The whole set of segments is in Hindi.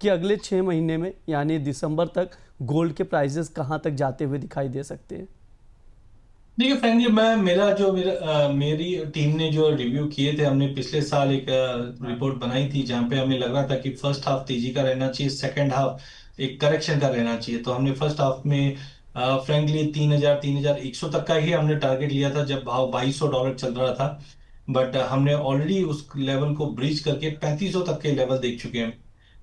कि अगले 6 महीने में यानी दिसंबर तक गोल्ड के प्राइसेस कहाँ तक जाते हुए दिखाई दे सकते हैं? देखिए फ्रेंकली मैं मेरी टीम ने जो रिव्यू किए थे, हमने पिछले साल एक रिपोर्ट बनाई थी जहां पे हमें लग रहा था कि फर्स्ट हाफ तेजी का रहना चाहिए, सेकंड हाफ एक करेक्शन का रहना चाहिए। तो हमने फर्स्ट हाफ में फ्रेंकली 3,100 तक का ही हमने टारगेट लिया था जब भाव $2,200 चल रहा था। बट हमने ऑलरेडी उस लेवल को ब्रीच करके 3,500 तक के लेवल देख चुके हैं।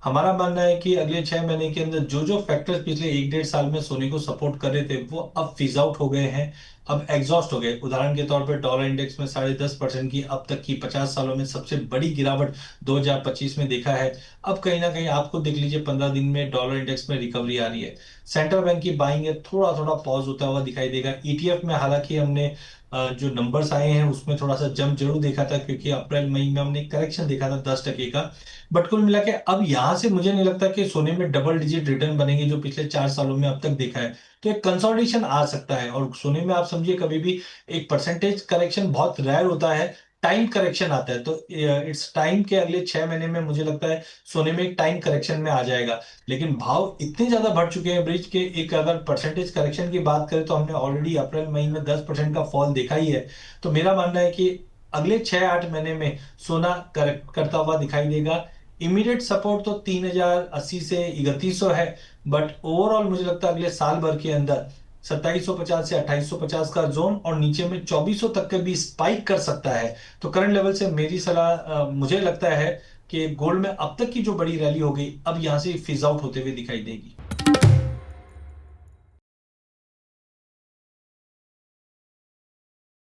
हमारा मानना है कि अगले 6 महीने के अंदर जो जो फैक्टर्स पिछले 1 डेढ़ साल में सोने को सपोर्ट कर रहे थे वो अब फिज आउट हो गए हैं, अब एग्जॉस्ट हो गए। उदाहरण के तौर पर डॉलर इंडेक्स में 10.5% की अब तक की 50 सालों में सबसे बड़ी गिरावट 2025 में देखा है। अब कहीं ना कहीं आपको देख लीजिए 15 दिन में डॉलर इंडेक्स में रिकवरी आ रही है। सेंट्रल बैंक की बाइंग है, थोड़ा थोड़ा पॉज होता हुआ दिखाई देगा। ईटीएफ में हालांकि हमने जो नंबर्स आए हैं उसमें थोड़ा सा जंप जरूर देखा था, क्योंकि अप्रैल मई में हमने करेक्शन देखा था 10% का। बट कुल मिला के अब यहां से मुझे नहीं लगता कि सोने में डबल डिजिट रिटर्न बनेंगे जो पिछले 4 सालों में अब तक देखा है। तो एक कंसोलिडेशन आ सकता है, और सोने में आप समझिए कभी भी एक परसेंटेज करेक्शन बहुत रेयर होता है, टाइम करेक्शन आता है। तो इट्स टाइम के अगले 6 महीने में मुझे लगता है सोने में एक टाइम करेक्शन में आ जाएगा। लेकिन भाव इतने ज्यादा बढ़ चुके हैं ब्रिज के, एक अगर परसेंटेज करेक्शन की बात करें तो हमने ऑलरेडी अप्रैल मई में 10% का फॉल देखा ही है। तो मेरा मानना है कि अगले 6-8 महीने में सोना करेक्ट करता हुआ दिखाई देगा। इमीडिएट सपोर्ट तो 3,080 से 3,100 है। बट ओवरऑल मुझे लगता है अगले साल भर के अंदर 2,750 से 2,850 का जोन, और नीचे में 2,400 तक के भी स्पाइक कर सकता है। तो करंट लेवल से मेरी सलाह, मुझे लगता है कि गोल्ड में अब तक की जो बड़ी रैली हो गई अब यहां से फिज आउट होते हुए दिखाई देगी।